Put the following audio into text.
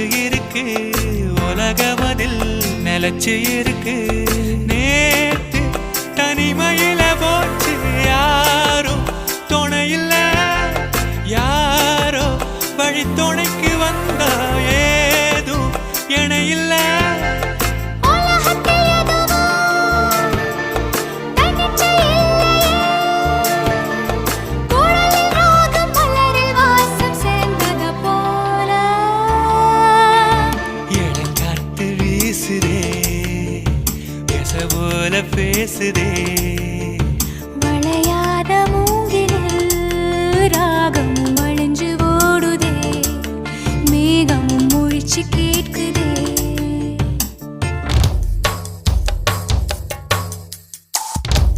காத்து இருக்கு உலகமதில் நிலச்சு இருக்கு நேத்து தனிமையில போச்சு யாரும் துணையில்ல யாரோ வழி துணைக்கு வந்தா ஏதும் இணையில்ல போல பேசுதே வளையாத மூங்கிலில் ராகமும் அழிஞ்சு ஓடுதே மேகமும் முழிச்சு